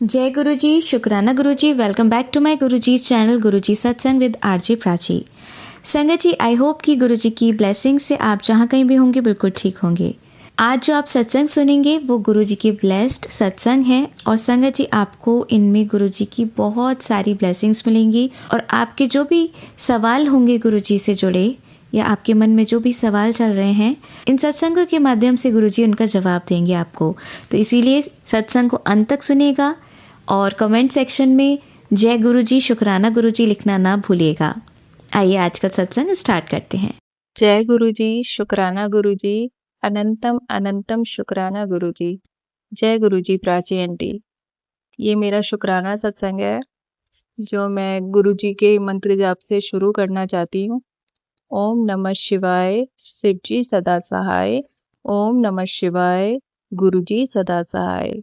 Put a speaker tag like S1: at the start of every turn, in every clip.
S1: जय गुरुजी, शुक्राना Guruji. Welcome back to my Guruji's channel Guruji satsang with RJ Prachi. संगत जी, आई होप कि गुरुजी की ब्लेसिंग से आप जहाँ कहीं भी होंगे बिल्कुल ठीक होंगे। आज जो आप सत्संग सुनेंगे वो गुरुजी की ब्लेस्ड सत्संग है और संगत जी आपको इनमें गुरुजी की बहुत सारी ब्लेसिंग्स मिलेंगी और आपके जो भी सवाल होंगे गुरुजी से जुड़े या आपके मन में जो भी सवाल चल रहे हैं, इन सत्संगों के माध्यम से गुरुजी उनका जवाब देंगे आपको। तो इसीलिए सत्संग को अंत तक सुनिएगा और कमेंट सेक्शन में जय गुरुजी, शुक्राना गुरुजी लिखना ना भूलिएगा। आइए आज का सत्संग स्टार्ट करते हैं।
S2: जय गुरुजी, शुक्राना गुरुजी, अनंतम अनंतम शुक्राना गुरुजी। जय गुरुजी प्राची आंटी। ये मेरा शुक्राना सत्संग है जो मैं गुरुजी के मंत्र जाप से शुरू करना चाहती हूँ। ओम नमः शिवाय, शिवजी सदा सहाय। ओम नमः शिवाय, गुरुजी सदा सहाय।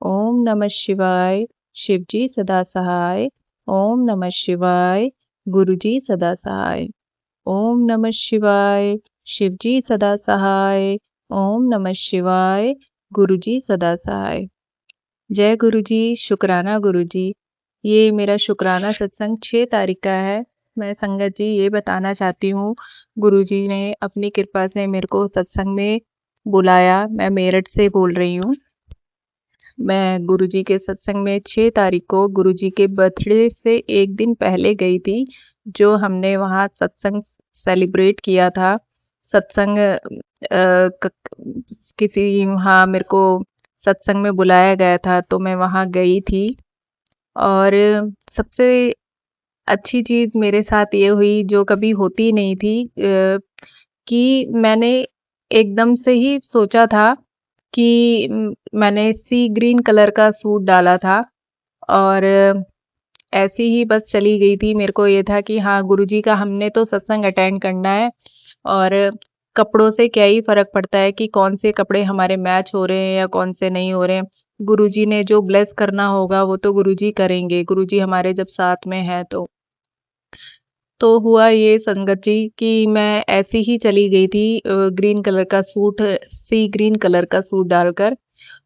S2: ओम नमः शिवाय, शिवजी सदा सहाय। ओम नमः शिवाय, गुरुजी सदा सहाय। ओम नमः शिवाय, शिवजी सदा सहाय। ओम नमः शिवाय, गुरुजी सदा सहाय। जय गुरुजी, शुक्राना गुरुजी। ये मेरा शुक्राना सत्संग 6 तारीख का है। मैं संगत जी ये बताना चाहती हूँ, गुरुजी ने अपनी कृपा से मेरे को सत्संग में बुलाया। मैं मेरठ से बोल रही हूँ। मैं गुरुजी के सत्संग में 6 तारीख को गुरुजी के बर्थडे से एक दिन पहले गई थी, जो हमने वहाँ सत्संग सेलिब्रेट किया था। सत्संग किसी वहाँ मेरे को सत्संग में बुलाया गया था, तो मैं वहाँ गई थी। और सबसे अच्छी चीज़ मेरे साथ ये हुई जो कभी होती नहीं थी, कि मैंने एकदम से ही सोचा था कि मैंने सी ग्रीन कलर का सूट डाला था और ऐसे ही बस चली गई थी। मेरे को ये था कि हाँ, गुरुजी का हमने तो सत्संग अटेंड करना है और कपड़ों से क्या ही फर्क पड़ता है कि कौन से कपड़े हमारे मैच हो रहे हैं या कौन से नहीं हो रहे हैं। गुरुजी ने जो ब्लेस करना होगा वो तो गुरुजी करेंगे, गुरुजी हमारे जब साथ में है तो हुआ ये संगत जी कि मैं ऐसी ही चली गई थी, ग्रीन कलर का सूट, सी ग्रीन कलर का सूट डालकर।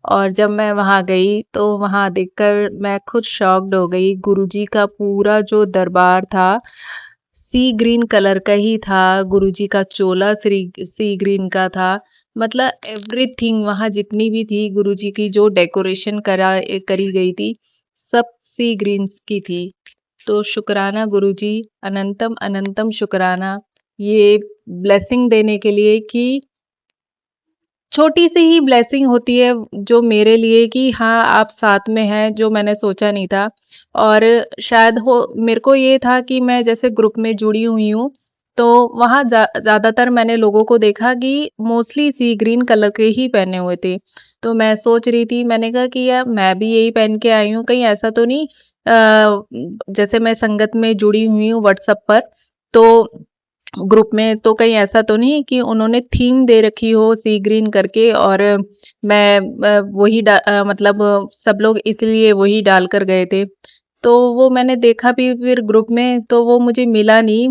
S2: और जब मैं वहाँ गई तो वहाँ देखकर मैं खुद शॉक्ड हो गई। गुरुजी का पूरा जो दरबार था सी ग्रीन कलर का ही था। गुरुजी का चोला सी ग्रीन का था। मतलब एवरीथिंग वहाँ जितनी भी थी गुरुजी की जो डेकोरेशन करी गई थी, सब सी ग्रीन्स की थी। तो शुक्राना गुरुजी, अनंतम अनंतम शुक्राना ये ब्लेसिंग देने के लिए कि छोटी सी ही ब्लेसिंग होती है जो मेरे लिए कि हाँ आप साथ में हैं, जो मैंने सोचा नहीं था। और शायद हो मेरे को ये था कि मैं जैसे ग्रुप में जुड़ी हुई हूँ, तो वहाँ ज़्यादातर मैंने लोगों को देखा कि मोस्टली सी ग्रीन कलर के ही पहने हुए थे। तो मैं सोच रही थी, मैंने कहा कि यार मैं भी यही पहन के आई हूँ, कहीं ऐसा तो नहीं जैसे मैं संगत में जुड़ी हुई हूँ व्हाट्सएप पर, तो ग्रुप में तो कहीं ऐसा तो नहीं कि उन्होंने थीम दे रखी हो सी ग्रीन करके और मैं मतलब सब लोग इसलिए वही डाल कर गए थे। तो वो मैंने देखा भी फिर ग्रुप में, तो वो मुझे मिला नहीं।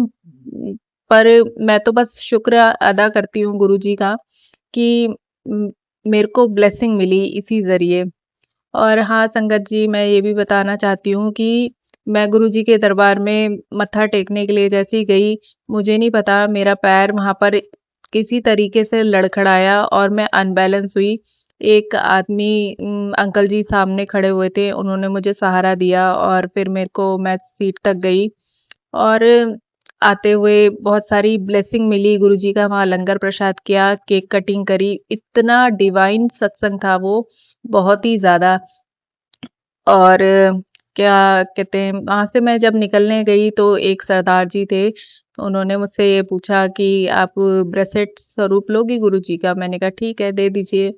S2: पर मैं तो बस शुक्र अदा करती हूँ गुरुजी का कि मेरे को ब्लेसिंग मिली इसी ज़रिए। और हाँ संगत जी, मैं ये भी बताना चाहती हूँ कि मैं गुरुजी के दरबार में मत्था टेकने के लिए जैसे ही गई, मुझे नहीं पता मेरा पैर वहाँ पर किसी तरीके से लड़खड़ाया और मैं अनबैलेंस हुई। एक आदमी अंकल जी सामने खड़े हुए थे, उन्होंने मुझे सहारा दिया और फिर मैं सीट तक गई और आते हुए बहुत सारी ब्लेसिंग मिली। गुरुजी का वहाँ लंगर प्रसाद किया, केक कटिंग करी, इतना डिवाइन सत्संग था वो, बहुत ही ज़्यादा। और क्या कहते हैं, वहाँ से मैं जब निकलने गई तो एक सरदार जी थे, तो उन्होंने मुझसे ये पूछा कि आप ब्रेसलेट स्वरूप लोगी गुरुजी का? मैंने कहा ठीक है, दे दीजिए।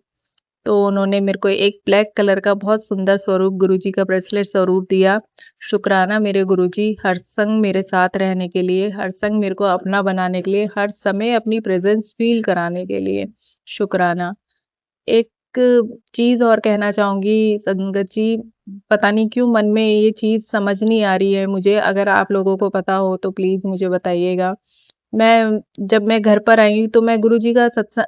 S2: तो उन्होंने मेरे को एक ब्लैक कलर का बहुत सुंदर स्वरूप गुरुजी का ब्रेसलेट स्वरूप दिया। शुक्राना मेरे गुरुजी, हर संग मेरे साथ रहने के लिए, हर संग मेरे को अपना बनाने के लिए, हर समय अपनी प्रेजेंस फील कराने के लिए शुक्राना। एक चीज़ और कहना चाहूँगी संगत जी, पता नहीं क्यों मन में ये चीज़ समझ नहीं आ रही है मुझे, अगर आप लोगों को पता हो तो प्लीज़ मुझे बताइएगा। जब मैं घर पर आई तो मैं गुरुजी का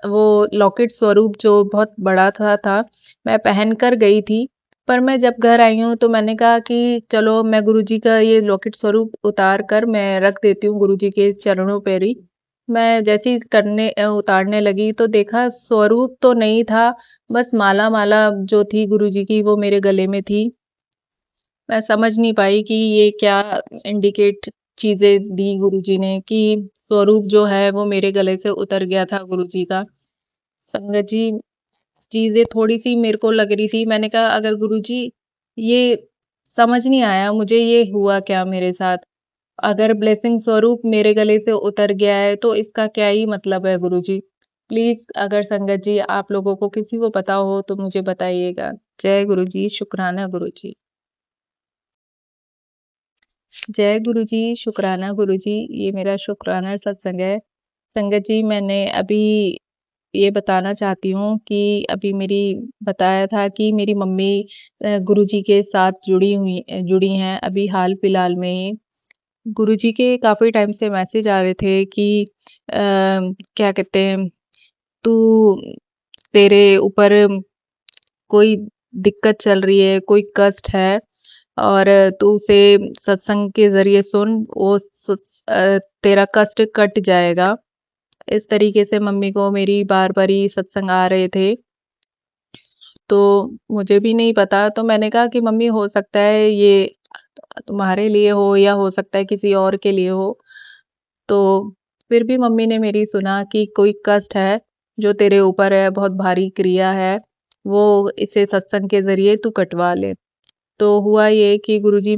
S2: वो लॉकेट स्वरूप जो बहुत बड़ा था मैं पहन कर गई थी। पर मैं जब घर आई हूँ तो मैंने कहा कि चलो मैं गुरुजी का ये लॉकेट स्वरूप उतार कर मैं रख देती हूँ गुरुजी के चरणों पर ही। मैं जैसे ही उतारने लगी तो देखा स्वरूप तो नहीं था, बस माला जो थी गुरुजी की वो मेरे गले में थी। मैं समझ नहीं पाई कि ये क्या इंडिकेट चीज़ें दी गुरुजी ने कि स्वरूप जो है वो मेरे गले से उतर गया था गुरुजी का। संगत जी, चीज़ें थोड़ी-सी मेरे को लग रही थी। मैंने कहा अगर गुरुजी ये समझ नहीं आया मुझे ये हुआ क्या मेरे साथ? अगर ब्लेसिंग स्वरूप मेरे गले से उतर गया है तो इसका क्या ही मतलब है गुरुजी? प्लीज़ अगर संगत जी आप लोगों को किसी को पता हो तो मुझे बताइएगा। जय गुरुजी, शुक्राना गुरुजी। जय गुरुजी, शुक्राना गुरुजी। ये मेरा शुक्राना सत्संग है। संगत जी मैंने अभी ये बताना चाहती हूँ कि अभी मेरी बताया था कि मेरी मम्मी गुरुजी के साथ जुड़ी हैं अभी हाल-फिलहाल में ही। गुरुजी के काफ़ी टाइम से मैसेज आ रहे थे कि क्या कहते हैं, तू तेरे ऊपर कोई दिक्कत चल रही है, कोई कष्ट है और तू उसे सत्संग के ज़रिए सुन, तेरा कष्ट कट जाएगा। इस तरीके से मम्मी को मेरी बार-बार ही सत्संग आ रहे थे। तो मुझे भी नहीं पता, तो मैंने कहा कि मम्मी हो सकता है ये तुम्हारे लिए हो या हो सकता है किसी और के लिए हो। तो फिर भी मम्मी ने मेरी सुना कि कोई कष्ट है जो तेरे ऊपर है, बहुत भारी क्रिया है, वो इसे सत्संग के ज़रिए तू कटवा ले। तो हुआ ये कि गुरुजी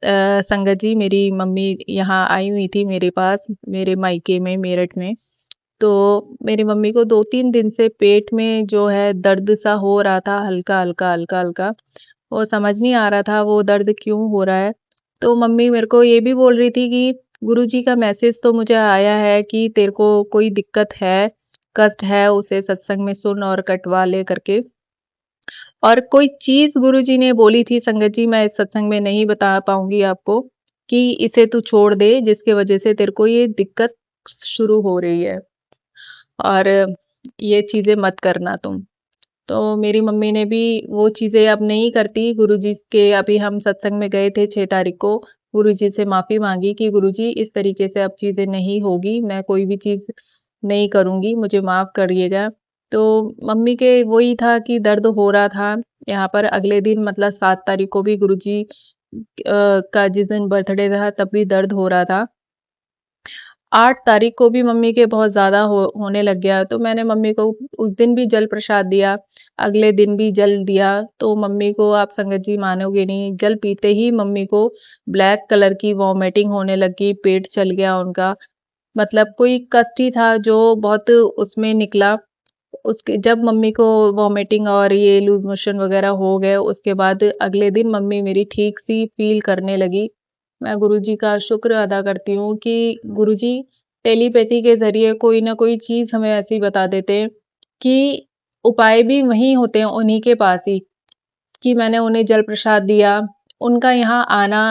S2: संगत जी मेरी मम्मी यहाँ आई हुई थी मेरे पास, मेरे मायके में मेरठ में। तो मेरी मम्मी को 2-3 दिन से पेट में जो है दर्द सा हो रहा था हल्का-हल्का, हल्का-हल्का। वो समझ नहीं आ रहा था वो दर्द क्यों हो रहा है। तो मम्मी मेरे को ये भी बोल रही थी कि गुरुजी का मैसेज तो मुझे आया है कि तेरे को कोई दिक्कत है, कष्ट है, उसे सत्संग में सुन और कटवा ले करके। और कोई चीज़ गुरुजी ने बोली थी संगत जी मैं इस सत्संग में नहीं बता पाऊँगी आपको कि इसे तू छोड़ दे जिसकी वज़ह से तेरे को ये दिक्कत शुरू हो रही है। और ये चीज़ें मत करना तुम। तो मेरी मम्मी ने भी वो चीज़ें अब नहीं करती। गुरुजी के अभी हम सत्संग में गए थे 6 तारीख को, गुरुजी से माफ़ी माँगी कि गुरुजी इस तरीके से अब चीज़ें नहीं होगी, मैं कोई भी चीज़ नहीं करूँगी, मुझे माफ़ करिएगा। तो मम्मी के वही था कि दर्द हो रहा था, यहाँ पर अगले दिन मतलब 7 तारीख को भी गुरुजी का जिस दिन बर्थडे था तब भी दर्द हो रहा था। 8 तारीख को भी मम्मी के बहुत ज़्यादा होने लग गया, तो मैंने मम्मी को उस दिन भी जल प्रसाद दिया, अगले दिन भी जल दिया, तो मम्मी को आप संगत जी मानोगे नहीं, जल पीते ही मम्मी को ब्लैक कलर की वॉमिटिंग होने लगी, पेट चल गया उनका। मतलब कोई कष्ट ही था जो बहुत उसमें निकला। उसके जब मम्मी को वॉमिटिंग और ये लूज़ मोशन वग़ैरह हो गए, उसके बाद अगले दिन मम्मी मेरी ठीक-सी फ़ील करने लगी। मैं गुरुजी का शुक्र अदा करती हूँ कि गुरुजी टेलीपैथी के ज़रिए कोई न कोई चीज़ हमें ऐसी बता देते हैं कि उपाय भी वहीं होते हैं उन्हीं के पास ही, कि मैंने उन्हें जल प्रसाद दिया, उनका यहाँ आना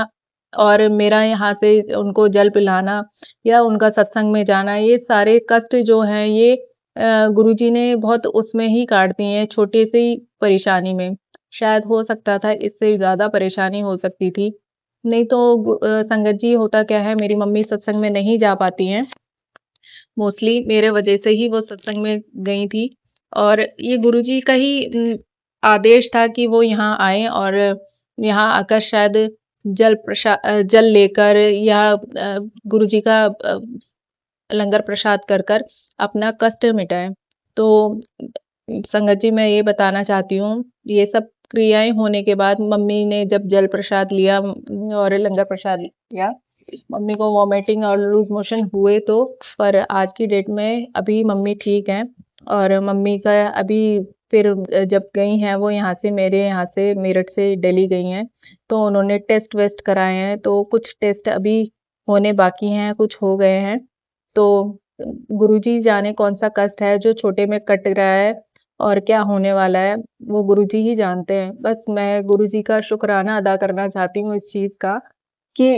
S2: और मेरा यहाँ से उनको जल पिलाना या उनका सत्संग में जाना, ये सारे कष्ट जो हैं ये गुरुजी ने बहुत उसमें ही काट दिए हैं, छोटी सी परेशानी में। शायद हो सकता था इससे ज़्यादा परेशानी हो सकती थी। नहीं तो संगत जी होता क्या है मेरी मम्मी सत्संग में नहीं जा पाती हैं। मोस्टली मेरे वजह से ही वो सत्संग में गई थी और ये गुरुजी का ही आदेश था कि वो यहाँ आए और यहाँ आकर शायद जल लेकर या गुरुजी का लंगर प्रसाद कर कर अपना कष्ट मिटाएं। तो संगत जी मैं ये बताना चाहती हूँ ये सब क्रियाएं होने के बाद मम्मी ने जब जल प्रसाद लिया और लंगर प्रसाद लिया, मम्मी को वॉमिटिंग और लूज मोशन हुए तो पर आज की डेट में अभी मम्मी ठीक हैं और मम्मी का अभी फिर जब गई हैं वो यहाँ से मेरठ से दिल्ली गई हैं तो उन्होंने टेस्ट वेस्ट कराए हैं तो कुछ टेस्ट अभी होने बाकी हैं कुछ हो गए हैं। तो गुरुजी जाने कौन सा कष्ट है जो छोटे में कट रहा है और क्या होने वाला है वो गुरुजी ही जानते हैं। बस मैं गुरुजी का शुक्राना अदा करना चाहती हूँ इस चीज़ का कि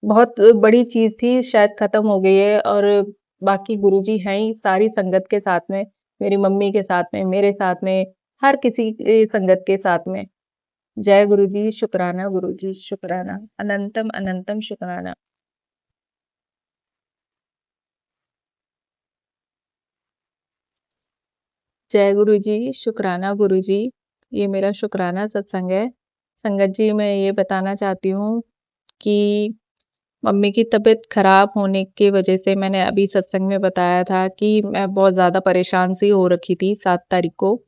S2: बहुत बड़ी चीज़ थी शायद ख़त्म हो गई है और बाकी गुरुजी हैं ही सारी संगत के साथ में, मेरी मम्मी के साथ में, मेरे साथ में, हर किसी संगत के साथ में। जय गुरु जी शुक्राना, अनंतम अनंतम शुक्राना। जय गुरु जी, ये मेरा शुक्राना सत्संग है। संगत जी, मैं ये बताना चाहती हूँ कि मम्मी की तबीयत खराब होने की वजह से मैंने अभी सत्संग में बताया था कि मैं बहुत ज़्यादा परेशान सी हो रखी थी 7 तारीख को,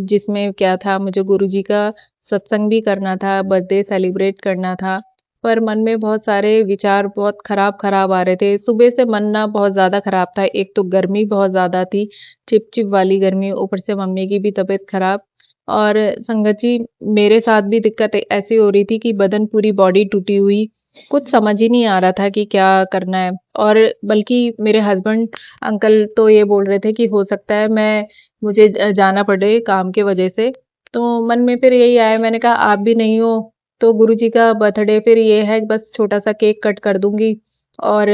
S2: जिसमें क्या था मुझे गुरुजी का सत्संग भी करना था, बर्थडे सेलिब्रेट करना था, पर मन में बहुत सारे विचार बहुत खराब-खराब आ रहे थे। सुबह से मन ना बहुत ज़्यादा खराब था, एक तो गर्मी बहुत ज़्यादा थी, चिप-चिप वाली गर्मी, ऊपर से मम्मी की भी तबीयत खराब और संगत जी मेरे साथ भी दिक्कत ऐसी हो रही थी कि बदन पूरी बॉडी टूटी हुई, कुछ समझ ही नहीं आ रहा था कि क्या करना है और बल्कि मेरे हस्बैंड अंकल तो ये बोल रहे थे कि हो सकता है मुझे जाना पड़े काम के वजह से। तो मन में फिर यही आया, मैंने कहा आप भी नहीं हो तो गुरुजी का बर्थडे फिर ये है बस छोटा-सा केक कट कर दूँगी और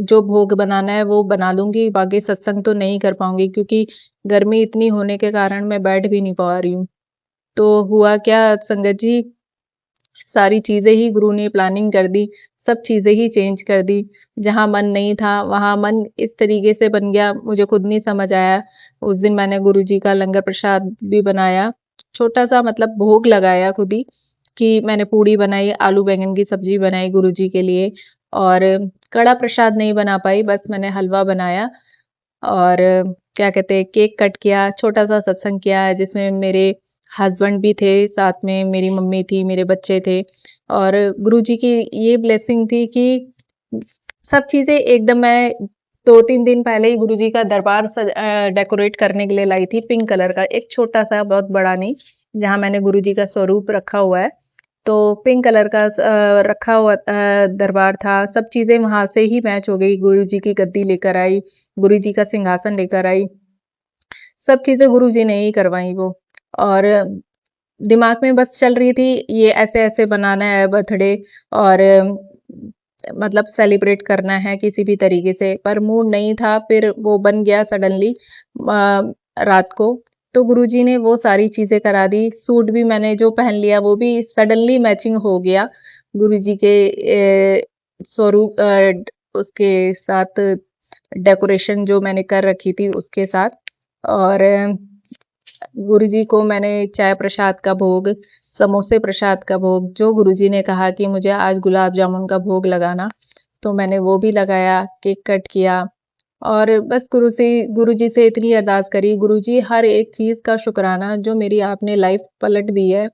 S2: जो भोग बनाना है वो बना दूँगी, बाकी सत्संग तो नहीं कर पाऊँगी क्योंकि गर्मी इतनी होने के कारण मैं बैठ भी नहीं पा रही हूँ। तो हुआ क्या संगत जी, सारी चीज़ें ही गुरु ने प्लानिंग कर दी, सब चीज़ें ही चेंज कर दी। जहाँ मन नहीं था, वहाँ मन इस तरीके से बन गया, मुझे खुद नहीं समझ आया। उस दिन मैंने गुरुजी का लंगर प्रसाद भी बनाया, छोटा-सा मतलब भोग लगाया खुद ही कि मैंने पूड़ी बनाई, आलू बैंगन की सब्ज़ी बनाई गुरुजी के लिए और कड़ा प्रसाद नहीं बना पाई, बस मैंने हलवा बनाया और क्या कहते हैं केक कट किया, छोटा-सा सत्संग किया जिसमें मेरे हस्बैंड भी थे, साथ में मेरी मम्मी थी, मेरे बच्चे थे और गुरुजी की ये ब्लेसिंग थी कि सब चीज़ें एकदम मैं 2-3 दिन पहले ही गुरुजी का दरबार डेकोरेट करने के लिए लाई थी पिंक कलर का, एक छोटा-सा बहुत बड़ा नहीं, जहाँ मैंने गुरुजी का स्वरूप रखा हुआ है। तो पिंक कलर का रखा हुआ दरबार था, सब चीज़ें वहाँ से ही मैच हो गई, गुरुजी की गद्दी लेकर आई, गुरुजी का सिंहासन लेकर आई, सब चीज़ें गुरुजी ने ही करवाई वो और दिमाग में बस चल रही थी ये ऐसे-ऐसे बनाना है बर्थडे और मतलब सेलिब्रेट करना है किसी भी तरीके से, पर मूड नहीं था, फिर वो बन गया सडनली रात को। तो गुरुजी ने वो सारी चीज़ें करा दी, सूट भी मैंने जो पहन लिया वो भी सडनली मैचिंग हो गया गुरुजी के स्वरूप उसके साथ डेकोरेशन जो मैंने कर रखी थी उसके साथ और गुरुजी को मैंने चाय प्रसाद का भोग, समोसे प्रसाद का भोग, जो गुरुजी ने कहा कि मुझे आज गुलाब जामुन का भोग लगाना, तो मैंने वो भी लगाया, केक कट किया और बस गुरुजी से इतनी अरदास करी, गुरुजी हर एक चीज़ का शुक्राना जो मेरी आपने लाइफ पलट दी है।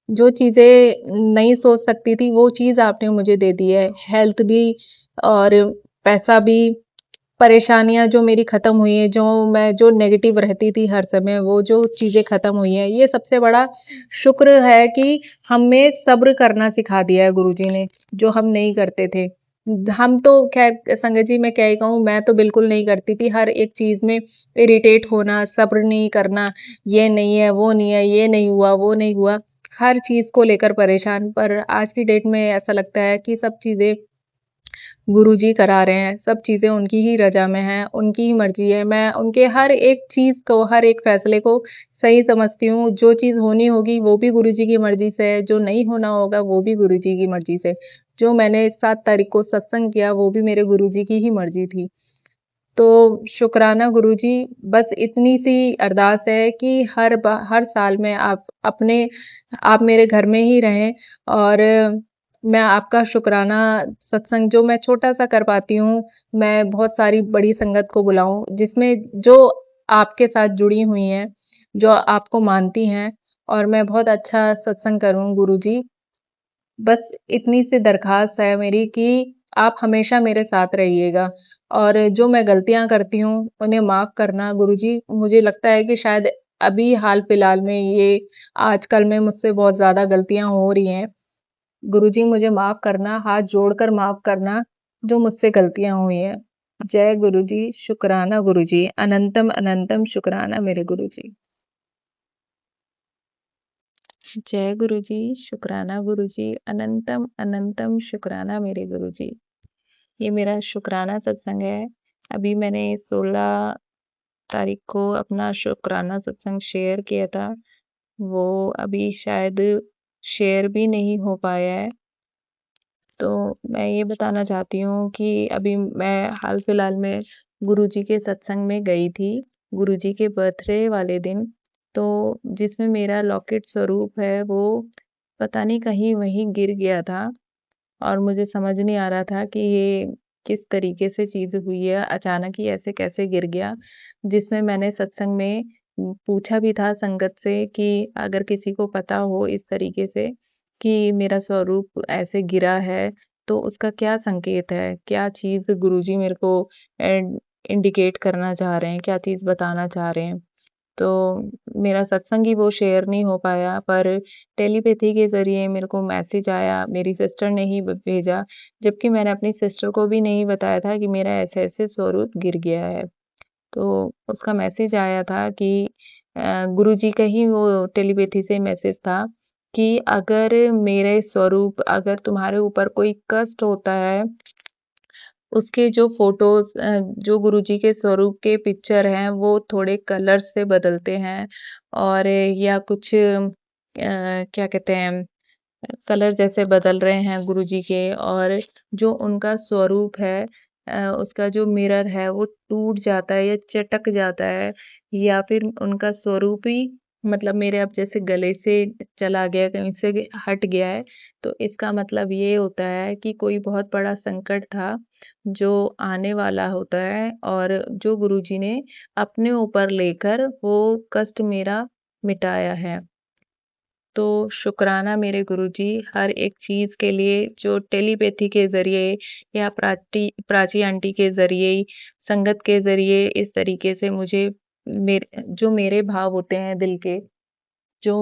S2: जो चीज़ें नहीं सोच सकती थी, वो चीज़ आपने मुझे दे दी है। हेल्थ भी और पैसा भी, परेशानियाँ जो मेरी ख़त्म हुई हैं, जो नेगेटिव रहती थी हर समय, वो जो चीज़ें ख़त्म हुई हैं, ये सबसे बड़ा शुक्र है कि हमें सब्र करना सिखा दिया है गुरुजी ने, जो हम नहीं करते थे। हम तो ख़ैर संगत जी मैं क्या ही कहूँ, मैं तो बिल्कुल नहीं करती थी, हर एक चीज़ में इरिटेट होना, सब्र नहीं करना, ये नहीं है, वो नहीं है, ये नहीं हुआ, वो नहीं हुआ, हर चीज़ को लेकर परेशान। पर आज की डेट में ऐसा लगता है कि सब चीज़ें गुरुजी करा रहे हैं, सब चीज़ें उनकी ही रज़ा में हैं, उनकी ही मर्ज़ी है। मैं उनके हर एक चीज़ को, हर एक फ़ैसले को सही समझती हूँ। जो चीज़ होनी होगी वो भी गुरुजी की मर्ज़ी से है, जो नहीं होना होगा वो भी गुरुजी की मर्ज़ी से। जो मैंने 7 तारीख को सत्संग किया वो भी मेरे गुरुजी की ही मर्ज़ी थी। तो शुक्राना गुरुजी, बस इतनी सी अरदास है कि हर साल में आप मेरे घर में ही रहें और मैं आपका शुक्राना सत्संग जो मैं छोटा-सा कर पाती हूँ, मैं बहुत सारी बड़ी संगत को बुलाऊँ, जिसमें जो आपके साथ जुड़ी हुई हैं, जो आपको मानती हैं और मैं बहुत अच्छा सत्संग करूँ गुरुजी। बस इतनी सी दरख़्वास्त है मेरी कि आप हमेशा मेरे साथ रहिएगा और जो मैं गलतियाँ करती हूँ, उन्हें माफ़ करना गुरुजी। मुझे लगता है कि शायद अभी हाल-फिलहाल में ये आजकल में मुझसे बहुत ज़्यादा गलतियाँ हो रही हैं। गुरुजी मुझे माफ़ करना, हाथ जोड़कर माफ़ करना, जो मुझसे गलतियाँ हुई हैं। जय गुरुजी, शुक्राना गुरुजी, अनंतम अनंतम शुक्राना मेरे गुरुजी। जय गुरुजी, शुक्राना गुरुजी, अनंतम अनंतम शुक्राना मेरे गुरुजी। ये मेरा शुक्राना सत्संग है। अभी मैंने 16 तारीख को अपना शुक्राना सत्संग शेयर किया था, वो अभी शायद शेयर भी नहीं हो पाया है। तो मैं ये बताना चाहती हूँ कि अभी मैं हाल-फिलहाल में गुरुजी के सत्संग में गई थी, गुरुजी के बर्थडे वाले दिन। तो जिसमें मेरा लॉकेट स्वरूप है, वो पता नहीं कहीं वहीं गिर गया था और मुझे समझ नहीं आ रहा था कि ये किस तरीके से चीज़ हुई है, अचानक ही ऐसे कैसे गिर गया। जिसमें मैंने सत्संग में पूछा भी था संगत से कि अगर किसी को पता हो इस तरीके से कि मेरा स्वरूप ऐसे गिरा है, तो उसका क्या संकेत है? क्या चीज़ गुरुजी मेरे को इंडिकेट करना चाह रहे हैं, क्या चीज़ बताना चाह रहे हैं? तो मेरा सत्संग ही वो शेयर नहीं हो पाया, पर टेलीपैथी के ज़रिए मेरे को मैसेज आया, मेरी सिस्टर ने ही ब भेजा, जबकि मैंने अपनी सिस्टर को भी नहीं बताया था कि मेरा ऐसे-ऐसे स्वरूप गिर गया है। तो उसका मैसेज आया था कि गुरुजी का ही वो टेलीपैथी से मैसेज था कि अगर मेरे स्वरूप अगर तुम्हारे ऊपर कोई कष्ट होता है, उसके जो फ़ोटोज़ जो गुरुजी के स्वरूप के पिक्चर हैं, वो थोड़े कलर्स से बदलते हैं और या कुछ क्या कहते हैं कलर जैसे बदल रहे हैं गुरुजी के और जो उनका स्वरूप है उसका जो मिरर है वो टूट जाता है या चटक जाता है या फिर उनका स्वरूप ही मतलब मेरे अब जैसे गले से चला गया कहीं से हट गया है तो इसका मतलब ये होता है कि कोई बहुत बड़ा संकट था जो आने वाला होता है और जो गुरुजी ने अपने ऊपर लेकर वो कष्ट मेरा मिटाया है। तो शुक्राना मेरे गुरुजी हर एक चीज़ के लिए जो टेलीपैथी के ज़रिए या प्राची आंटी के ज़रिए, संगत के ज़रिए इस तरीके से मुझे मेरे भाव होते हैं दिल के, जो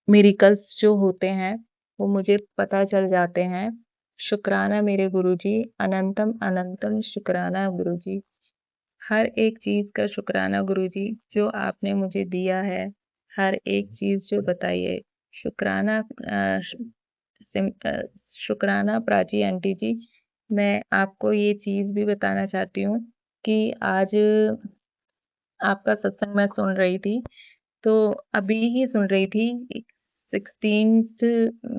S2: मिरेकल्स जो होते हैं, वो मुझे पता चल जाते हैं। शुक्राना मेरे गुरुजी, अनंतम अनंतम शुक्राना गुरुजी। हर एक चीज़ का शुक्राना गुरुजी जो आपने मुझे दिया है, हर एक चीज़ जो बताई है। शुक्राना शुक्राना प्राची आंटी जी, मैं आपको ये चीज़ भी बताना चाहती हूँ कि आज आपका सत्संग मैं सुन रही थी, तो अभी ही सुन रही थी 16th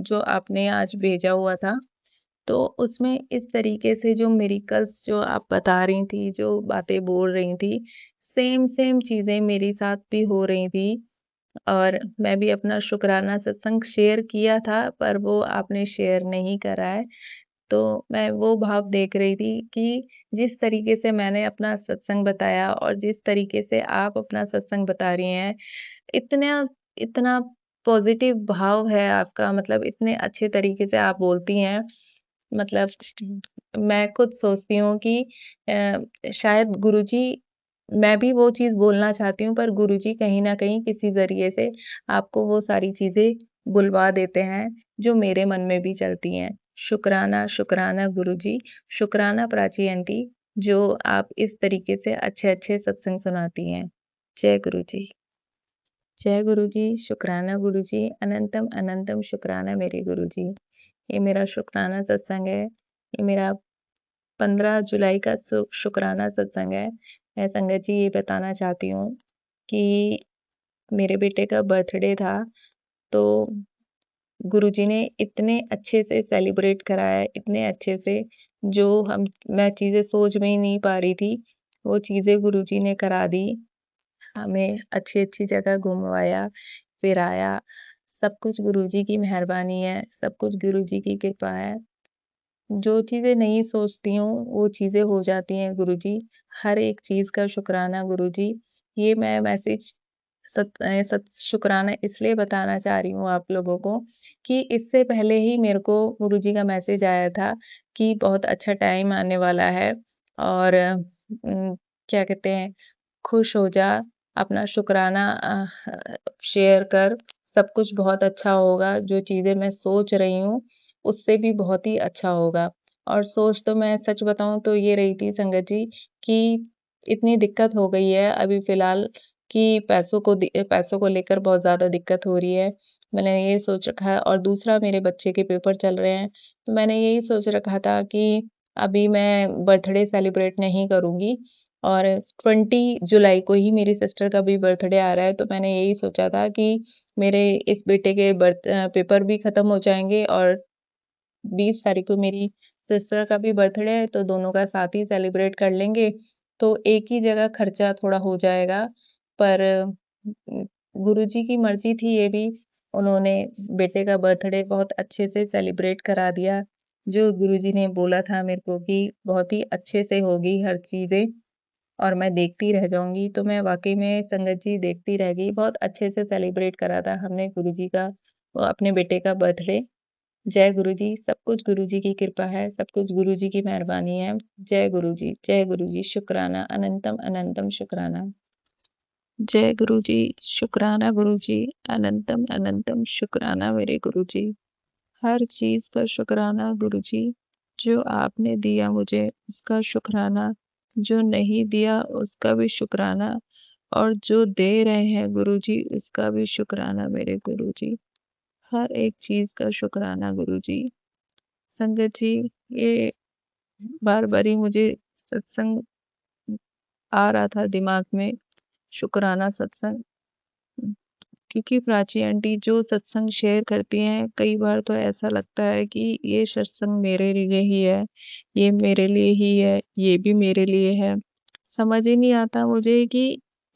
S2: जो आपने आज भेजा हुआ था। तो उसमें इस तरीके से जो मिरेकल्स जो आप बता रही थी, जो बातें बोल रही थी, सेम सेम चीज़ें मेरे साथ भी हो रही थी और मैं भी अपना शुक्राना सत्संग शेयर किया था, पर वो आपने शेयर नहीं करा है। तो मैं वो भाव देख रही थी कि जिस तरीके से मैंने अपना सत्संग बताया और जिस तरीके से आप अपना सत्संग बता रही हैं, इतना इतना पॉज़िटिव भाव है आपका मतलब इतने अच्छे तरीके से आप बोलती हैं। मतलब मैं खुद सोचती हूँ कि शायद गुरुजी मैं भी वो चीज़ बोलना चाहती हूँ पर गुरुजी कहीं न कहीं किसी ज़रिए से आपको वो सारी चीज़ें बुलवा देते हैं, जो मेरे मन में भी चलती हैं। शुक्राना, शुक्राना गुरुजी, शुक्राना प्राची आंटी, जो आप इस तरीके से अच्छे-अच्छे सत्संग सुनाती हैं। जय गुरुजी। जय गुरुजी, शुक्राना गुरुजी, अनंतम अनंतम शुक्राना मेरे गुरुजी। ये मेरा शुक्राना सत्संग है। ये मेरा 15 जुलाई का शुक्राना सत्संग है। मैं संगत जी ये बताना चाहती हूँ कि मेरे बेटे का बर्थडे था, तो गुरुजी ने इतने अच्छे से सेलिब्रेट कराया, इतने अच्छे से जो मैं चीज़ें सोच में ही नहीं पा रही थी, वो चीज़ें गुरुजी ने करा दी। हमें अच्छी-अच्छी जगह घुमवाया, फिराया, सब कुछ गुरुजी की मेहरबानी है, सब कुछ गुरुजी की कृपा है। जो चीज़ें नहीं सोचती हूँ, वो चीज़ें हो जाती हैं गुरुजी। हर एक चीज़ का शुक्राना गुरुजी। ये मैं मैसेज शुक्राना इसलिए बताना चाह रही हूँ आप लोगों को कि इससे पहले ही मेरे को गुरुजी का मैसेज आया था कि बहुत अच्छा टाइम आने वाला है और क्या कहते हैं खुश हो जा, अपना शुक्राना शेयर कर, सब कुछ बहुत अच्छा होगा, जो चीज़ें मैं सोच रही हूँ, उससे भी बहुत ही अच्छा होगा। और सोच तो मैं सच बताऊँ तो ये रही थी संगत जी कि इतनी दिक्कत हो गई है अभी फ़िलहाल कि पैसों को लेकर बहुत ज़्यादा दिक्कत हो रही है। मैंने ये सोच रखा है और दूसरा मेरे बच्चे के पेपर चल रहे हैं, तो मैंने यही सोच रखा था कि अभी मैं बर्थडे सेलिब्रेट नहीं करूँगी और 20 जुलाई को ही मेरी सिस्टर का भी बर्थडे आ रहा है, तो मैंने यही सोचा था कि मेरे इस बेटे के पेपर भी खत्म हो जाएँगे और 20 तारीख को मेरी सिस्टर का भी बर्थडे है, तो दोनों का साथ ही सेलिब्रेट कर लेंगे। तो एक ही जगह खर्चा थोड़ा हो जाएगा, पर गुरुजी की मर्ज़ी थी ये भी, उन्होंने बेटे का बर्थडे बहुत अच्छे से सेलिब्रेट करा दिया। जो गुरुजी ने बोला था मेरे को कि बहुत ही अच्छे से होगी हर चीज़ें और मैं देखती रह जाऊँगी, तो मैं वाक़ई में संगत जी देखती रह गई। बहुत अच्छे से सेलिब्रेट करा था हमने गुरुजी का अपने बेटे का बर्थडे। जय गुरुजी, सब कुछ गुरुजी की कृपा है, सब कुछ गुरुजी की मेहरबानी है। जय गुरुजी, शुक्राना, अनंतम अनंतम शुक्राना। जय गुरुजी, शुक्राना गुरुजी, अनंतम अनंतम शुक्राना मेरे गुरुजी। हर चीज़ का शुक्राना गुरुजी, जो आपने दिया मुझे उसका शुक्राना, जो नहीं दिया उसका भी शुक्राना और जो दे रहे हैं गुरुजी उसका भी शुक्राना मेरे गुरुजी। हर एक चीज़ का शुक्राना गुरुजी। संगत जी, ये बार-बार ही मुझे सत्संग आ रहा था दिमाग में, शुक्राना सत्संग। क्योंकि प्राची आंटी जो सत्संग शेयर करती हैं, कई बार तो ऐसा लगता है कि ये सत्संग मेरे लिए ही है, ये मेरे लिए ही है, ये भी मेरे लिए है। समझ ही नहीं आता मुझे कि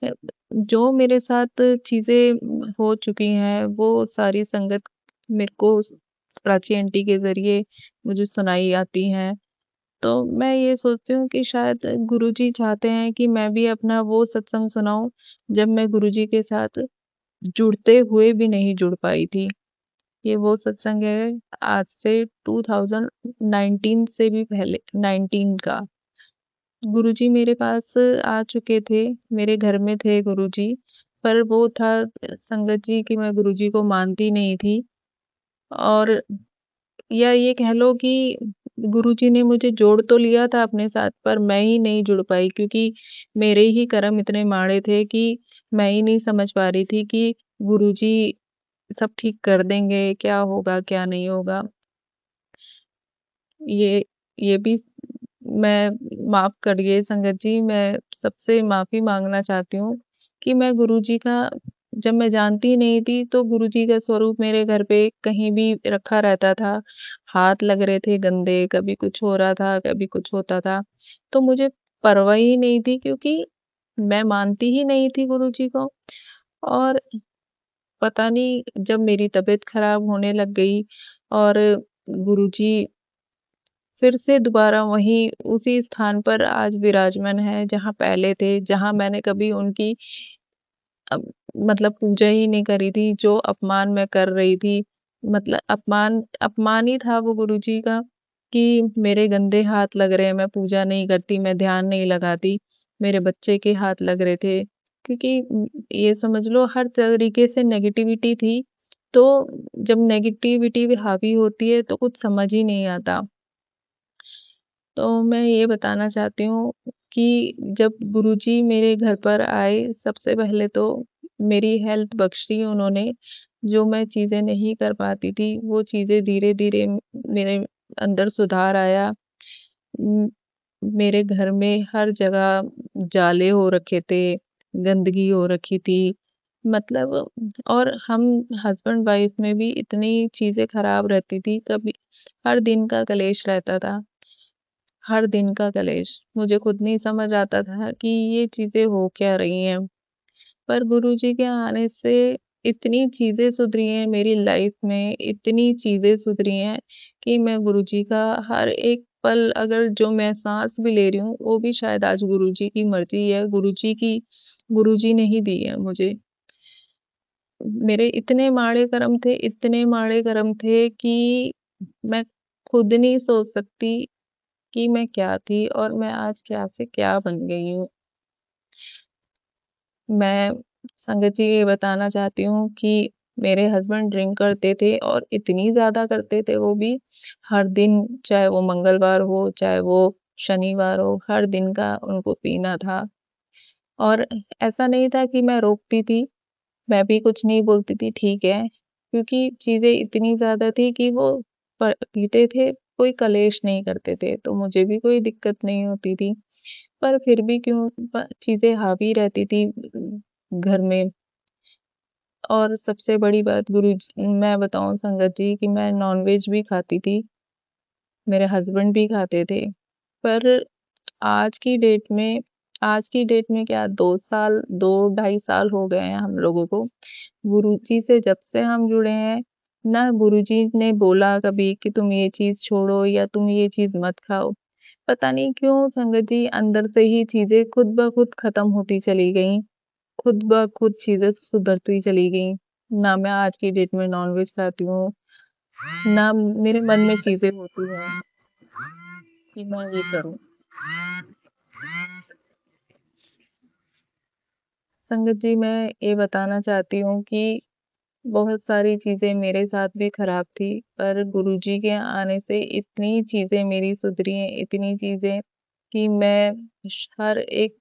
S2: अ, जो मेरे साथ चीज़ें हो चुकी हैं, वो सारी संगत मेरे को प्राची आंटी के ज़रिए मुझे सुनाई आती हैं। तो मैं ये सोचती हूँ कि शायद गुरुजी चाहते हैं कि मैं भी अपना वो सत्संग सुनाऊँ, जब मैं गुरुजी के साथ जुड़ते हुए भी नहीं जुड़ पाई थी। ये वो सत्संग है आज से 2019 से भी पहले 19 का। गुरुजी मेरे पास आ चुके थे, मेरे घर में थे गुरुजी, पर वो था संगत जी कि मैं गुरुजी को मानती नहीं थी और या ये कह लो कि गुरुजी ने मुझे जोड़ तो लिया था अपने साथ पर मैं ही नहीं जुड़ पाई क्योंकि मेरे ही कर्म इतने माड़े थे कि मैं ही नहीं समझ पा रही थी कि गुरुजी सब ठीक कर देंगे, क्या होगा, क्या नहीं होगा। ये भी मैं माफ़ करिए संगत जी, मैं सबसे माफ़ी माँगना चाहती हूँ कि मैं गुरुजी का जब मैं जानती नहीं थी तो गुरुजी का स्वरूप मेरे घर पे कहीं भी रखा रहता था। हाथ लग रहे थे गंदे, कभी कुछ हो रहा था, कभी कुछ होता था। तो मुझे परवाह ही नहीं थी क्योंकि मैं मानती ही नहीं थी गुरुजी को और पता नहीं जब मेरी तबीयत खराब होने लग गई और गुरुजी फिर से दोबारा वहीं उसी स्थान पर आज विराजमान है जहाँ पहले थे, जहाँ मैंने कभी उनकी अ, मतलब पूजा ही नहीं करी थी, जो अपमान मैं कर रही थी। मतलब अपमान अपमान ही था वो गुरुजी का कि मेरे गंदे हाथ लग रहे हैं, मैं पूजा नहीं करती, मैं ध्यान नहीं लगाती, मेरे बच्चे के हाथ लग रहे थे। क्योंकि ये समझ लो हर तरीके से नेगेटिविटी थी, तो जब नेगेटिविटी हावी होती है तो कुछ समझ ही नहीं आता। तो मैं ये बताना चाहती हूँ कि जब गुरुजी मेरे घर पर आए, सबसे पहले तो मेरी हेल्थ बख्शी उन्होंने, जो मैं चीज़ें नहीं कर पाती थी, वो चीज़ें धीरे-धीरे मेरे अंदर सुधार आया। उम, मेरे घर में हर जगह जाले हो रखे थे, गंदगी हो रखी थी। मतलब और हम हस्बैंड-वाइफ में भी इतनी चीज़ें खराब रहती थी, कभी हर दिन का कलेश रहता था। हर दिन का कलेश। मुझे खुद नहीं समझ आता था कि ये चीज़ें हो क्या रही हैं। पर गुरुजी के आने से इतनी चीज़ें सुधरी हैं मेरी लाइफ में, इतनी चीज़ें सुधरी हैं कि मैं गुरुजी का हर एक पल अगर जो मैं साँस भी ले रही हूँ, वो भी शायद आज गुरुजी की मर्ज़ी है, गुरुजी ने ही दी है मुझे। मेरे इतने माड़े कर्म थे कि मैं खुद नहीं सोच सकती कि मैं क्या थी और मैं आज क्या से क्या बन गई हूँ। मैं संगत जी ये बताना चाहती हूँ कि मेरे हस्बैंड ड्रिंक करते थे और इतनी ज़्यादा करते थे वो भी हर दिन, चाहे वो मंगलवार हो, चाहे वो शनिवार हो, हर दिन का उनको पीना था। और ऐसा नहीं था कि मैं रोकती थी, मैं भी कुछ नहीं बोलती थी, ठीक है, क्योंकि चीज़ें इतनी ज़्यादा थी कि वो पीते थे, कोई कलेश नहीं करते थे, तो मुझे भी कोई दिक्कत नहीं होती थी। पर फिर भी क्यों चीज़ें हावी रहती थी घर में। और सबसे बड़ी बात मैं बताऊँ संगत जी कि मैं नॉनवेज भी खाती थी, मेरे हस्बैंड भी खाते थे। पर आज की डेट में आज की डेट में क्या 2 साल 2 ढाई साल हो गए हैं हम लोगों को। गुरुजी से जब से हम जुड़े हैं, ना गुरुजी ने बोला कभी कि तुम ये चीज़ छोड़ो या तुम ये चीज़ मत खाओ। पता नहीं क्यों संगत जी अंदर से ही चीज़ें खुद ब खुद खत्म होती चली गईं। खुद ब खुद चीज़ें सुधरती चली गईं। ना मैं आज की डेट में नॉनवेज खाती हूँ, ना मेरे मन में चीज़ें होती हैं कि मैं ये करूँ। संगत जी मैं ये बताना चाहती हूँ कि बहुत सारी चीज़ें मेरे साथ भी खराब थी, पर गुरुजी के आने से इतनी चीज़ें मेरी सुधरी हैं, इतनी चीज़ें कि मैं हर एक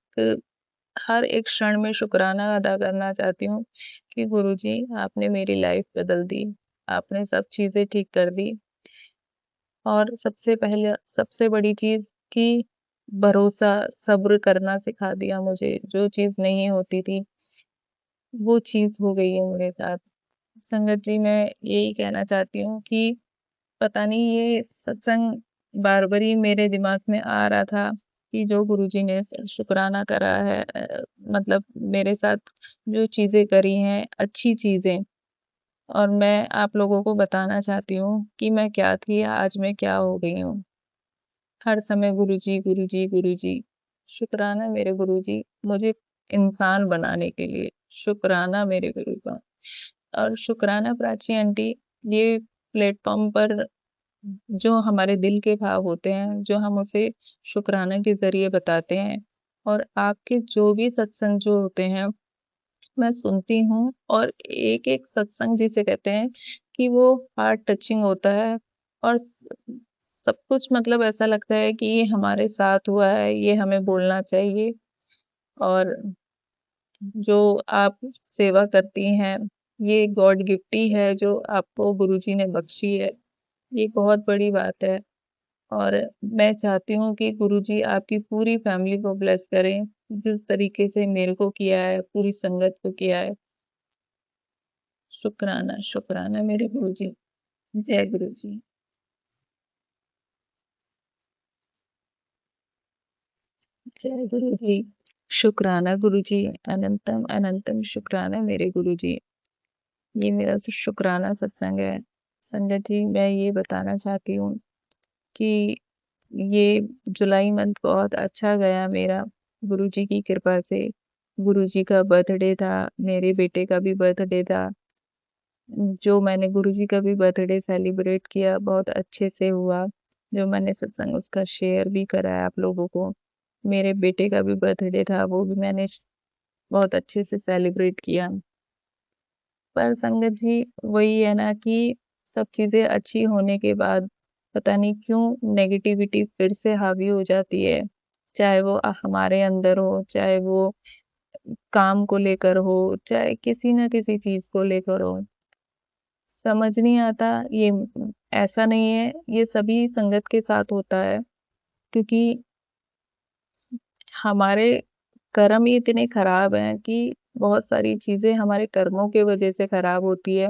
S2: हर एक क्षण में शुक्राना अदा करना चाहती हूँ कि गुरुजी आपने मेरी लाइफ बदल दी। आपने सब चीज़ें ठीक कर दी और सबसे बड़ी चीज़ कि भरोसा, सब्र करना सिखा दिया मुझे। जो चीज़ नहीं होती थी, वो चीज़ हो गई है मेरे साथ। संगत जी मैं यही कहना चाहती हूँ कि पता नहीं ये सत्संग बार-बार ही मेरे दिमाग में आ रहा था कि जो गुरुजी ने शुक्राना करा है मतलब मेरे साथ जो चीज़ें करी हैं, अच्छी चीज़ें और मैं आप लोगों को बताना चाहती हूँ कि मैं क्या थी, आज मैं क्या हो गई हूँ। हर समय गुरुजी, गुरुजी, गुरुजी। शुक्राना मेरे गुरुजी मुझे इंसान बनाने के लिए। शुक्राना मेरे गुरु का। और शुक्राना प्राची आंटी ये प्लेटफ़ॉर्म पर जो हमारे दिल के भाव होते हैं, जो हम उसे शुक्राना के ज़रिए बताते हैं और आपके जो भी सत्संग जो होते हैं, मैं सुनती हूँ और एक-एक सत्संग जिसे कहते हैं कि वो हार्ट टचिंग होता है और सब कुछ मतलब ऐसा लगता है कि ये हमारे साथ हुआ है, ये हमें बोलना चाहिए और जो आप सेवा करती हैं, ये गॉड गिफ्ट ही है जो आपको गुरुजी ने बख्शी है। ये बहुत बड़ी बात है और मैं चाहती हूँ कि गुरुजी आपकी पूरी फैमिली को ब्लेस करें, जिस तरीके से मेरे को किया है, पूरी संगत को किया है। शुक्राना, शुक्राना मेरे गुरुजी। जय गुरुजी। जय गुरुजी। शुक्राना गुरुजी, अनंतम अनंतम शुक्राना मेरे गुरुजी। ये मेरा शुक्राना सत्संग है। संगत जी मैं ये बताना चाहती हूँ कि ये जुलाई मंथ बहुत अच्छा गया मेरा गुरुजी की कृपा से। गुरुजी का बर्थडे था, मेरे बेटे का भी बर्थडे था। जो मैंने गुरुजी का भी बर्थडे सेलिब्रेट किया बहुत अच्छे से हुआ। जो मैंने सत्संग उसका शेयर भी करा है आप लोगों को। मेरे बेटे का भी बर्थडे था, वो भी मैंने बहुत अच्छे से सेलिब्रेट किया। पर संगत जी वही है ना कि सब चीज़ें अच्छी होने के बाद पता नहीं क्यों नेगेटिविटी फिर से हावी हो जाती है। चाहे वो हमारे अंदर हो, चाहे वो काम को लेकर हो, चाहे किसी न किसी चीज़ को लेकर हो। समझ नहीं आता ये ऐसा नहीं है, ये सभी संगत के साथ होता है क्योंकि हमारे कर्म ही इतने खराब हैं कि बहुत सारी चीज़ें हमारे कर्मों के वजह से खराब होती है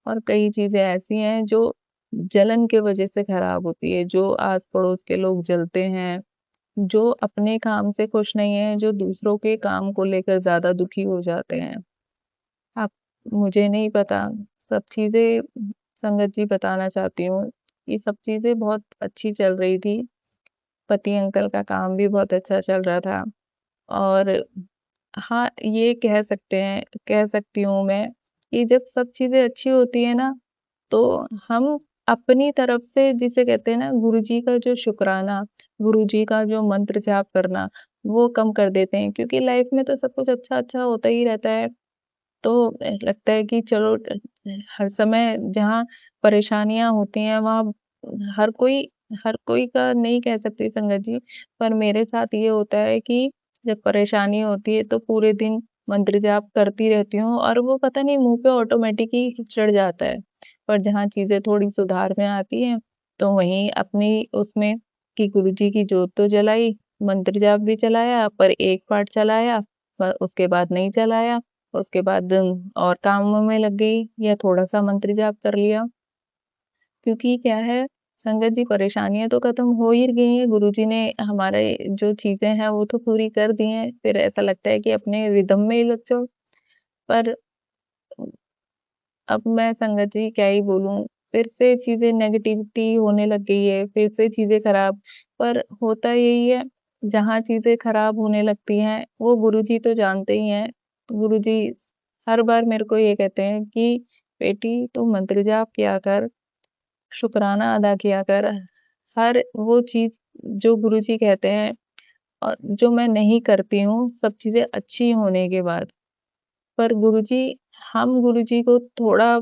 S2: और कई चीज़ें ऐसी हैं जो जलन के वजह से खराब होती है। जो आस-पड़ोस के लोग जलते हैं, जो अपने काम से खुश नहीं हैं, जो दूसरों के काम को लेकर ज़्यादा दुखी हो जाते हैं। आप मुझे नहीं पता, सब चीज़ें संगत जी बताना चाहती हूँ। ये सब चीज़ें बहुत अच्छी चल रही थी। पति अंकल का काम भी बहुत अच्छा चल रहा था और हाँ, ये कह सकती हूँ मैं कि जब सब चीज़ें अच्छी होती है ना, तो हम अपनी तरफ से जिसे कहते हैं ना गुरुजी का जो शुक्राना, गुरुजी का जो मंत्र जाप करना, वो कम कर देते हैं क्योंकि लाइफ में तो सब कुछ अच्छा-अच्छा होता ही रहता है। तो लगता है कि चलो हर समय जहाँ परेशानियाँ होती हैं वहाँ हर कोई हर कोई का नहीं कह सकती संगत जी, पर मेरे साथ ये होता है कि जब परेशानी होती है तो पूरे दिन मंत्र जाप करती रहती हूँ और वो पता नहीं मुँह पे ऑटोमेटिक ही चढ़ जाता है। पर जहाँ चीज़ें थोड़ी सुधार में आती हैं, तो वहीं अपनी उसमें कि गुरुजी की जोत तो जलाई मंत्र जाप भी चलाया, पर एक पार्ट चलाया, उसके बाद नहीं चलाया, उसके बाद और कामों में लग गई या थोड़ा सा मंत्र जाप कर लिया। क्योंकि क्या है, संगत जी परेशानियां तो खत्म हो ही गई हैं, गुरुजी ने हमारे जो चीजें हैं वो तो पूरी कर दी हैं। फिर ऐसा लगता है कि अपने रिदम में ही लग जाओ। पर अब मैं संगत जी क्या ही बोलूं, फिर से चीजें नेगेटिविटी होने लग गई है, फिर से चीजें खराब। पर होता यही है, जहाँ चीजें खराब होने लगती हैं वो गुरुजी तो जानते ही हैं। गुरुजी हर बार मेरे को ये कहते हैं कि बेटी तू मंत्र जाप किया कर, शुक्राना अदा किया कर। हर वो चीज जो गुरुजी कहते हैं और जो मैं नहीं करती हूँ, सब चीजें अच्छी होने के बाद। पर गुरुजी, हम गुरुजी को थोड़ा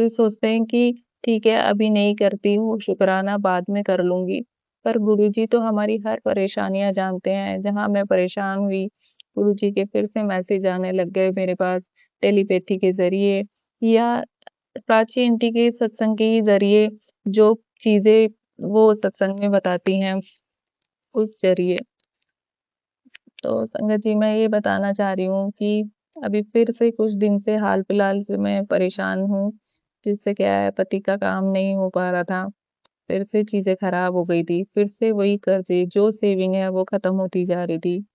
S2: सोचते हैं कि ठीक है अभी नहीं करती हूँ, शुक्राना बाद में कर लूंगी। पर गुरुजी तो हमारी हर परेशानियां जानते हैं। जहां मैं परेशान हुई, गुरुजी के फिर से मैसेज आने लग गए मेरे पास टेलीपैथी के जरिए या प्राची आंटी के सत्संग के ही जरिए, जो चीजें वो सत्संग में बताती हैं उस जरिए। तो संगत जी मैं ये बताना चाह रही हूँ कि अभी फिर से कुछ दिन से हाल फिलहाल से मैं परेशान हूँ, जिससे क्या है पति का काम नहीं हो पा रहा था। फिर से चीजें खराब हो गई थी, फिर से वही कर्जे जो सेविंग है वो खत्म होती जा रही थी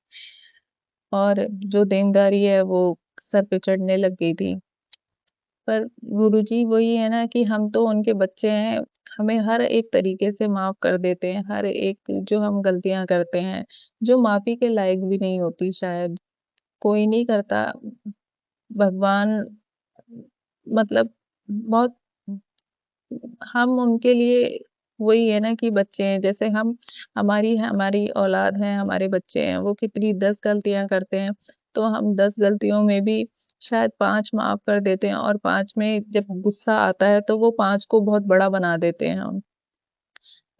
S2: और जो देनदारी है वो सर पे चढ़ने लग गई थी। पर गुरुजी वही है ना कि हम तो उनके बच्चे हैं, हमें हर एक तरीके से माफ कर देते हैं, हर एक जो हम गलतियां करते हैं, जो माफी के लायक भी नहीं होती शायद, कोई नहीं करता। भगवान मतलब बहुत, हम उनके लिए वही है ना कि बच्चे हैं। जैसे हम हमारी हमारी औलाद है, हमारे बच्चे हैं, वो कितनी 10 गलतियां करते हैं, तो हम 10 गलतियों में भी शायद 5 माफ कर देते हैं और 5 में जब गुस्सा आता है तो वो 5 को बहुत बड़ा बना देते हैं हम।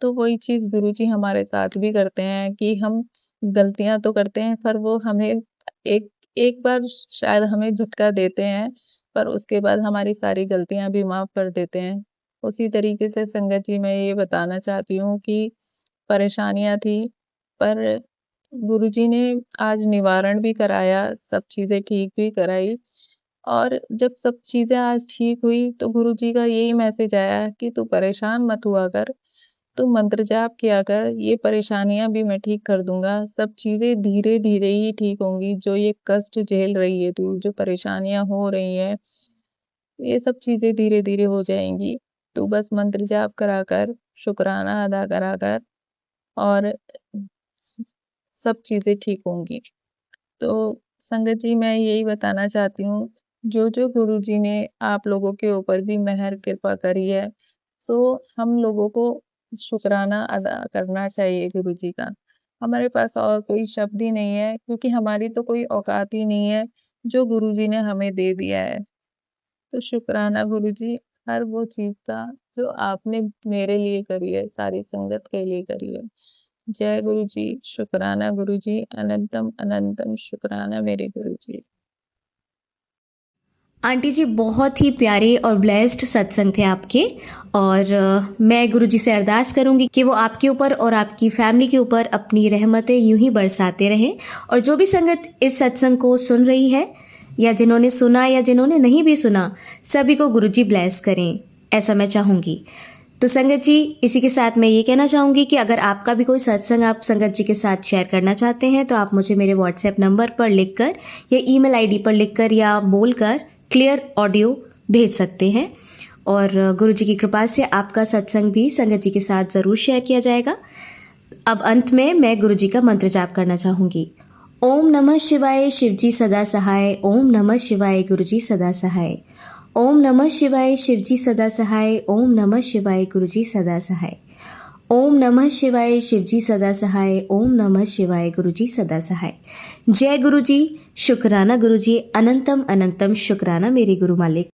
S2: तो वही चीज गुरुजी हमारे साथ भी करते हैं कि हम गलतियां तो करते हैं, पर वो हमें एक एक बार शायद हमें झटका देते हैं, पर उसके बाद हमारी सारी गलतियां भी माफ कर देते हैं। उसी तरीके से संगत जी मैं ये बताना चाहती हूँ कि परेशानियां थी, पर गुरुजी ने आज निवारण भी कराया, सब चीजें ठीक भी कराई। और जब सब चीजें आज ठीक हुई तो गुरुजी का यही मैसेज आया कि तू परेशान मत हुआ कर, तू मंत्र जाप किया कर, ये परेशानियां भी मैं ठीक कर दूंगा। सब चीजें धीरे धीरे ही ठीक होंगी। जो ये कष्ट झेल रही है तू, जो परेशानियां हो रही है, ये सब चीजें धीरे धीरे हो जाएंगी। तू बस मंत्र जाप करा कर, शुक्राना अदा करा कर और सब चीजें ठीक होंगी। तो संगत जी मैं यही बताना चाहती हूँ, जो गुरुजी ने आप लोगों के ऊपर भी मेहर कृपा करी है, तो हम लोगों को शुक्राना अदा करना चाहिए गुरुजी का। हमारे पास और कोई शब्द ही नहीं है, क्योंकि हमारी तो कोई औकात ही नहीं है जो गुरुजी ने हमें दे दिया है। तो शुक्राना गुरुजी हर वो चीज का जो आपने मेरे लिए करी है, सारी संगत के लिए करी है। जय गुरुजी, शुक्राना गुरुजी, अनंतम अनंतम शुक्राना मेरे गुरुजी।
S1: आंटी जी बहुत ही प्यारे और ब्लेस्ड सत्संग थे आपके। और मैं गुरुजी से अरदास करूंगी कि वो आपके ऊपर और आपकी फैमिली के ऊपर अपनी रहमतें यूं ही बरसाते रहें। और जो भी संगत इस सत्संग को सुन रही है, या जिन्होंने सुना या जिन्होंने नहीं भी सुना, सभी को गुरुजी ब्लेस करें, ऐसा मैं चाहूँगी। तो संगत जी इसी के साथ मैं ये कहना चाहूँगी कि अगर आपका भी कोई सत्संग आप संगत जी के साथ शेयर करना चाहते हैं, तो आप मुझे मेरे व्हाट्सएप नंबर पर लिखकर या ईमेल आईडी पर लिखकर या बोलकर क्लियर ऑडियो भेज सकते हैं। और गुरुजी की कृपा से आपका सत्संग भी संगत जी के साथ ज़रूर शेयर किया जाएगा। अब अंत में मैं गुरुजी का मंत्र जाप करना चाहूँगी। ओम नमः शिवाय, शिवजी सदा सहाय। ओम नमः शिवाय, गुरुजी सदा सहाय। ओम नमः शिवाय, शिवजी सदा सहाय। ओम नमः शिवाय, गुरुजी सदा सहाय। ओम नमः शिवाय, शिवजी सदा सहाय। ओम नमः शिवाय, गुरुजी सदा सहाय। जय गुरुजी, शुक्राना गुरुजी, अनंतम अनंतम शुक्राना मेरे गुरु मालिक।